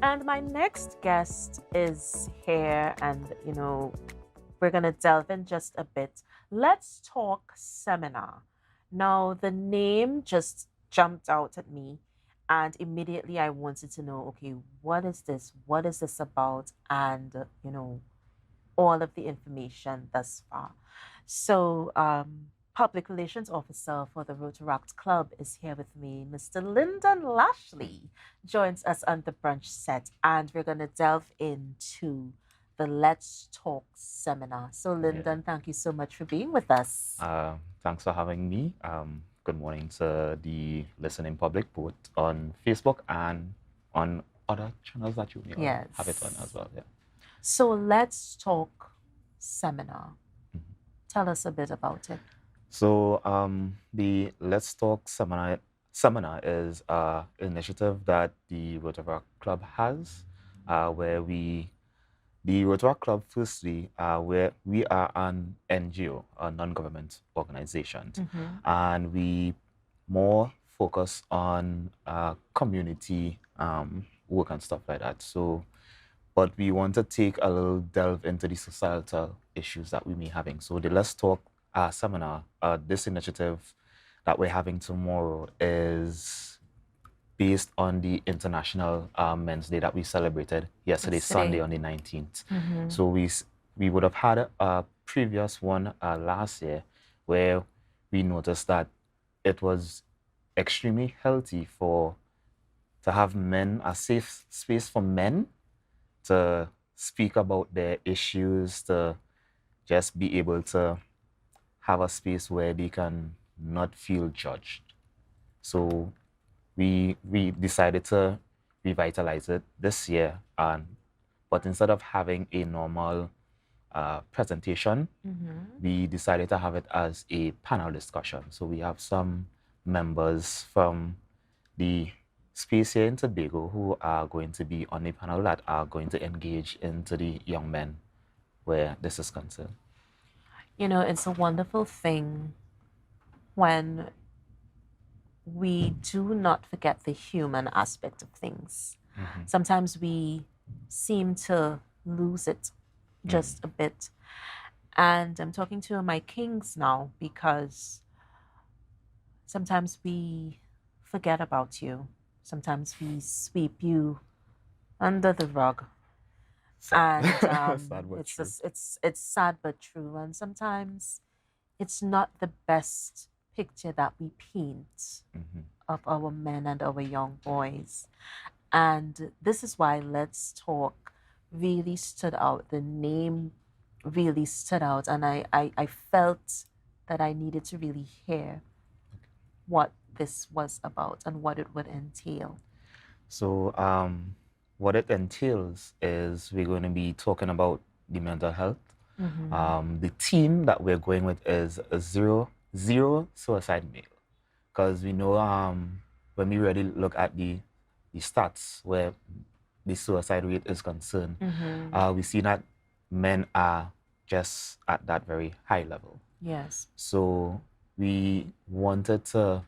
And my next guest is here, and we're going to delve in just a bit. Let's talk seminar. Now, the name just jumped out at me, and immediately I wanted to know, okay, what is this? What is this about? And, all of the information thus far. So, Public Relations Officer for the Rotaract Club is here with me. Mr. Lyndon Lashley joins us on the brunch set, and we're going to delve into the Let's Talk seminar. So, Lyndon, thank you so much for being with us. Thanks for having me. Good morning to the listening public, both on Facebook and on other channels that you may have it on as well. Yeah. So, Let's Talk seminar. Tell us a bit about it. So the Let's Talk seminar is an initiative that the Rotaract Club has, where the Rotaract Club, firstly, where we are an NGO, a non-government organization, and we more focus on community work and stuff like that. So, but we want to take a little delve into the societal issues that we may having. So the Let's Talk seminar, this initiative that we're having tomorrow is based on the International Men's Day that we celebrated yesterday, Sunday on the 19th. So we would have had a previous one last year where we noticed that it was extremely healthy to have men, a safe space for men to speak about their issues, to just be able to have a space where they can not feel judged. So we decided to revitalize it this year, but instead of having a normal presentation, we decided to have it as a panel discussion. So we have some members from the space here in Tobago who are going to be on the panel that are going to engage into the young men where this is concerned. It's a wonderful thing when we do not forget the human aspect of things. Sometimes we seem to lose it just a bit. And I'm talking to my kings now because sometimes we forget about you. Sometimes we sweep you under the rug. And it's sad but true. And sometimes it's not the best picture that we paint of our men and our young boys. And this is why Let's Talk really stood out. The name really stood out. And I felt that I needed to really hear what this was about and what it would entail. So what it entails is we're going to be talking about the mental health. The theme that we're going with is a zero suicide male, because we know when we really look at the stats where the suicide rate is concerned, we see that men are just at that very high level. Yes. So we wanted to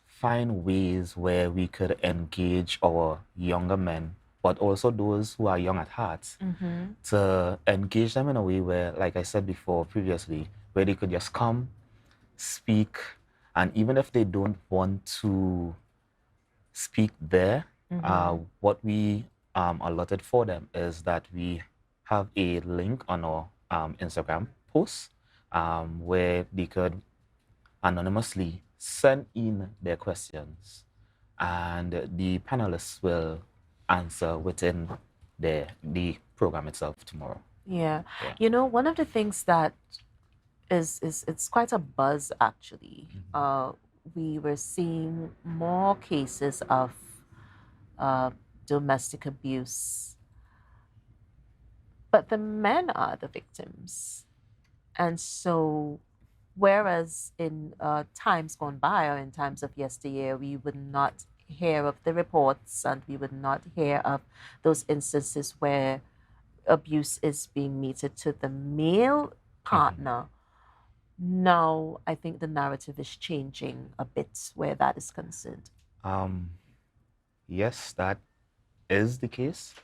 find ways where we could engage our younger men, but also those who are young at heart, to engage them in a way where, like I said before previously, where they could just come, speak, and even if they don't want to speak there, what we allotted for them is that we have a link on our Instagram post where they could anonymously send in their questions, and the panelists will answer within the program itself tomorrow. Yeah. One of the things that is it's quite a buzz actually. We were seeing more cases of domestic abuse, but the men are the victims. And so, whereas in times gone by or in times of yesteryear, we would not hear of the reports and we would not hear of those instances where abuse is being meted to the male partner. Now, I think the narrative is changing a bit where that is concerned. Yes, that is the case.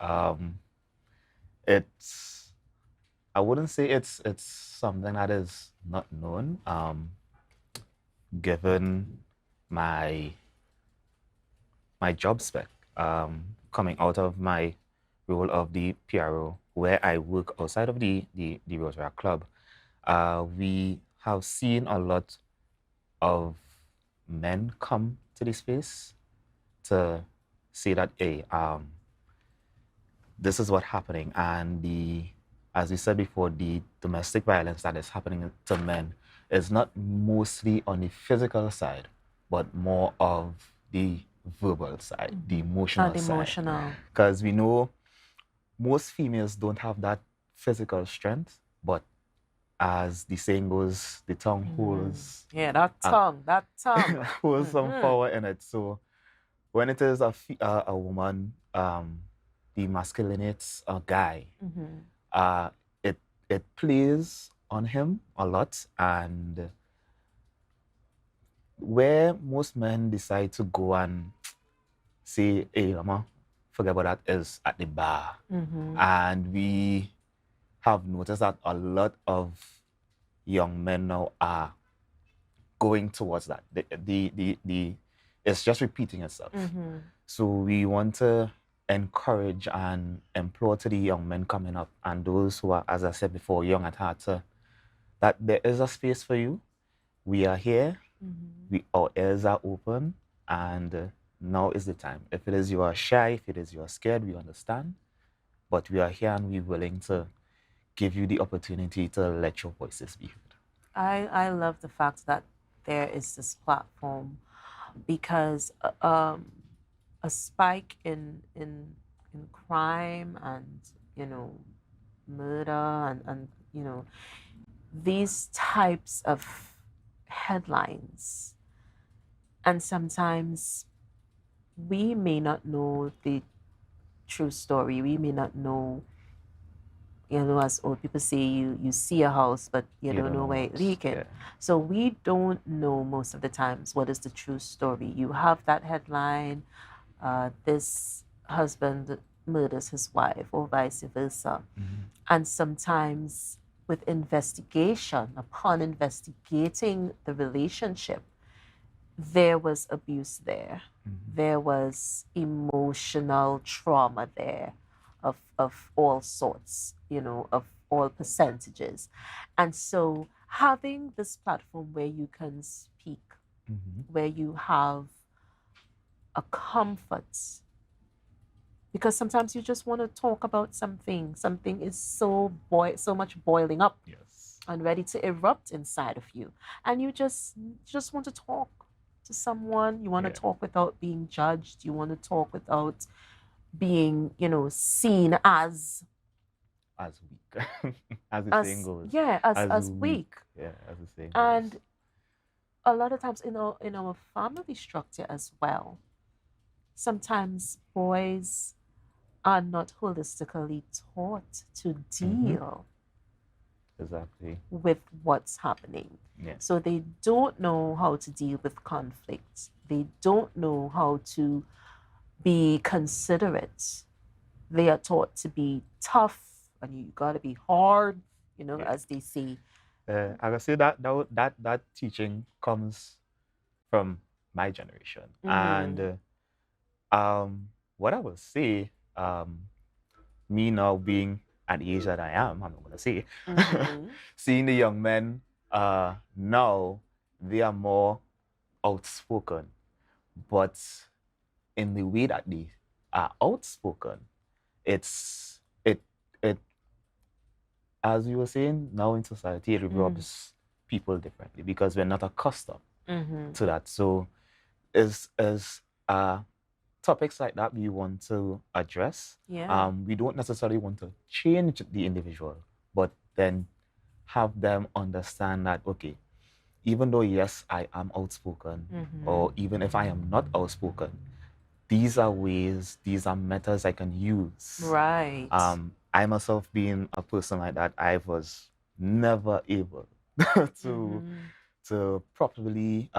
It's I wouldn't say it's something that is not known. Given my my job spec, coming out of my role of the PRO, where I work outside of the Rotary Club, we have seen a lot of men come to this space to say that, hey, this is what's happening, and as we said before, the domestic violence that is happening to men is not mostly on the physical side, but more of the verbal side, the emotional The side. emotional. Because we know most females don't have that physical strength, but as the saying goes, the tongue holds Yeah, that tongue. holds some power in it. So when it is a woman, demasculinates a guy, it plays on him a lot, and where most men decide to go and say, "Hey, mama, forget about that," is at the bar, and we have noticed that a lot of young men now are going towards that. It's just repeating itself. So we want to encourage and implore to the young men coming up and those who are, as I said before, young at heart, that there is a space for you. We are here. Our ears are open, and now is the time. If it is you are shy, if it is you are scared, we understand. But we are here and we're willing to give you the opportunity to let your voices be heard. I love the fact that there is this platform because a spike in crime and murder and these types of headlines, and sometimes we may not know the true story. We may not know, as old people say, you see a house, but you don't know where it's leaking. Yeah. So we don't know most of the times what is the true story. You have that headline, this husband murders his wife, or vice versa. And sometimes with investigation, upon investigating the relationship, there was abuse there. There was emotional trauma there of all sorts, of all percentages. And so having this platform where you can speak, where you have a comfort, because sometimes you just want to talk about something is so much boiling up, yes, and ready to erupt inside of you, and you just want to talk to someone. You want to talk without being judged. You want to talk without being seen as weak, as the saying goes. Yeah, as weak. Yeah, as the saying and goes. A lot of times in our family structure as well, sometimes boys are not holistically taught to deal exactly with what's happening. Yeah. So they don't know how to deal with conflict. They don't know how to be considerate. They are taught to be tough, and you got to be hard, as they say. I can say that teaching comes from my generation, and what I will say, me now being at the age that I am, I'm not gonna say, seeing the young men now, they are more outspoken, but in the way that they are outspoken, it as you were saying, now in society it rubs people differently because we're not accustomed to that. So is topics like that we want to address. Yeah. We don't necessarily want to change the individual, but then have them understand that, okay, even though, yes, I am outspoken, or even if I am not outspoken, these are ways, these are methods I can use. Right. I myself being a person like that, I was never able to properly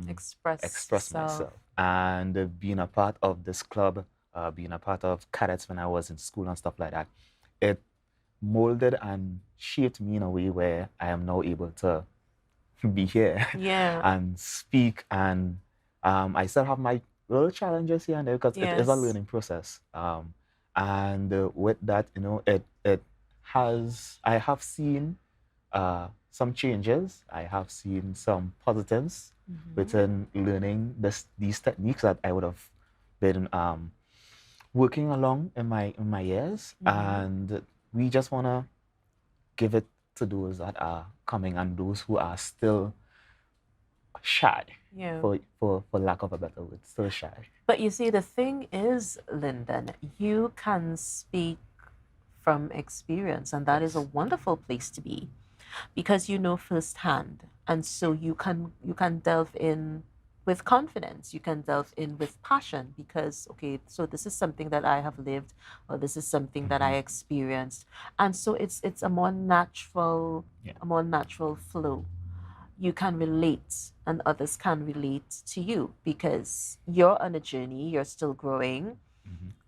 express myself. And being a part of this club being a part of cadets when I was in school and stuff like that, it molded and shaped me in a way where I am now able to be here Yeah. and speak. And I still have my little challenges here and there because it is a Yes. learning process. And with that, it has, I have seen some changes. I have seen some positives within learning these techniques that I would have been working along in my years. And we just want to give it to those that are coming and those who are still shy, Yeah. for lack of a better word, still shy. But you see, the thing is, Lyndon, you can speak from experience, and that is a Yes. wonderful place to be because you know firsthand, and so you can delve in with confidence. You can delve in with passion because okay, so this is something that I have lived, or this is something that I experienced, and so it's a more natural, Yeah. a more natural flow. You can relate and others can relate to you because you're on a journey, you're still growing,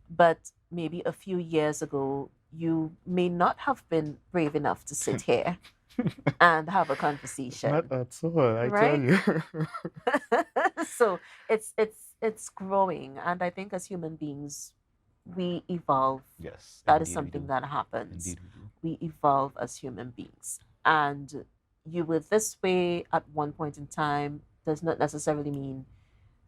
but maybe a few years ago, you may not have been brave enough to sit here and have a conversation, Not at all, I tell right? you. So it's growing, and I think as human beings, we evolve. Yes, That is indeed we something do. that happens. Indeed we do. We evolve as human beings, and you were this way at one point in time does not necessarily mean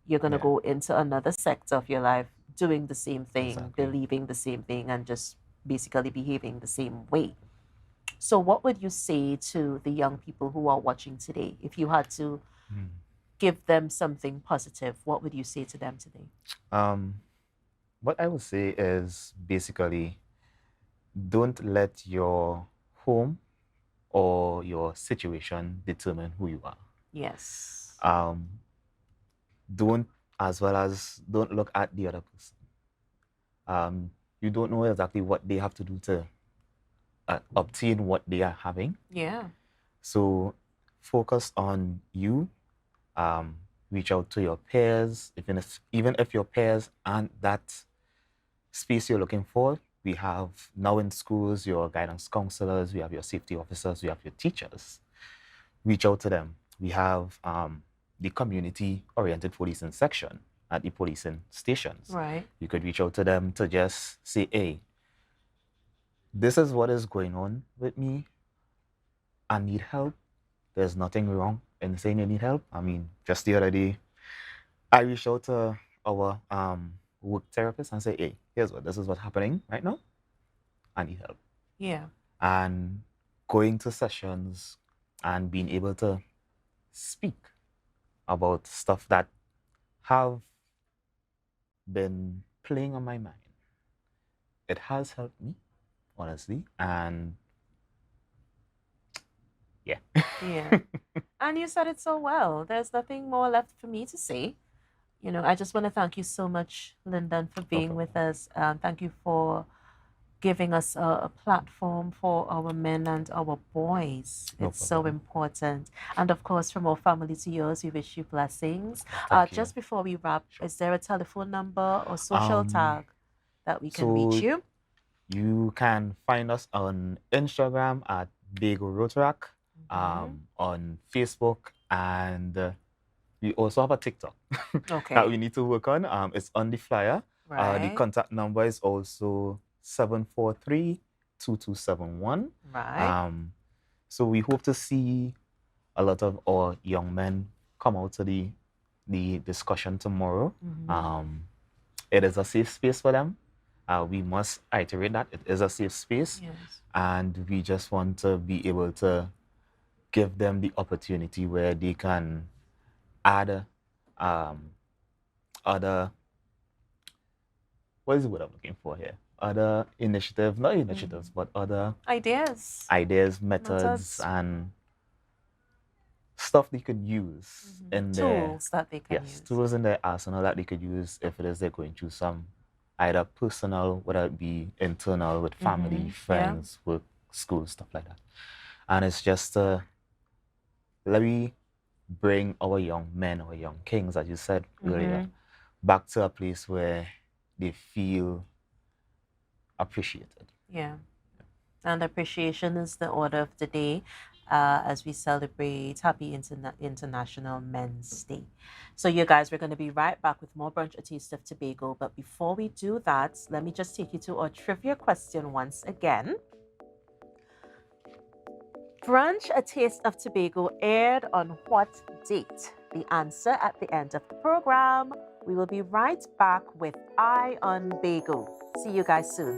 you're going to Yeah, go into another sector of your life doing the same thing, exactly. believing the same thing, and just basically behaving the same way. So, what would you say to the young people who are watching today? If you had to give them something positive, what would you say to them today? Um, what I would say is basically don't let your home or your situation determine who you are. Yes. Um, don't, as well as don't look at the other person. You don't know exactly what they have to do to obtain what they are having. Yeah. So focus on you. Um, Reach out to your peers, even if your peers aren't that space you're looking for. We have now in schools your guidance counselors, we have your safety officers, we have your teachers. Reach out to them. We have the community-oriented policing section at the policing stations. Right. You could reach out to them to just say, hey, this is what is going on with me. I need help. There's nothing wrong in saying you need help. I mean, just the other day, I reached out to our work therapist and say, hey, this is what's happening right now. I need help. Yeah. And going to sessions and being able to speak about stuff that have been playing on my mind. It has helped me, honestly. And yeah. Yeah. And you said it so well. There's nothing more left for me to say. I just want to thank you so much, Lyndon, for No being with problem. us. Thank you for giving us a platform for our men and our boys. No It's so problem. important. And of course, from our family to yours, we wish you blessings. Thank you. Just before we wrap, Sure. is there a telephone number or social tag that we can reach So you? you can find us on Instagram at Tobago Rotarac, on Facebook, and we also have a TikTok that Okay. we need to work on. It's on the flyer. The Right. contact number is also 743-2271. Right. So we hope to see a lot of our young men come out to the discussion tomorrow. It is a safe space for them. We must iterate that it is a safe space, Yes. and we just want to be able to give them the opportunity where they can add other, what is the word I'm looking for here? Other initiatives, not initiatives, but other Ideas. methods, and stuff they could use in their, Tools that they can yes, use. tools in their arsenal that they could use if it is they're going through some either personal, whether it be internal with family, friends, work, school, stuff like that. And it's just let me bring our young men, our young kings, as you said earlier, back to a place where they feel appreciated. Yeah. And appreciation is the order of the day as we celebrate Happy International Men's Day. So, you guys, we're going to be right back with more Brunch, a Taste of Tobago. But before we do that, let me just take you to our trivia question once again. Brunch, a Taste of Tobago aired on what date? The answer at the end of the program. We will be right back with Eye on Bago. See you guys soon.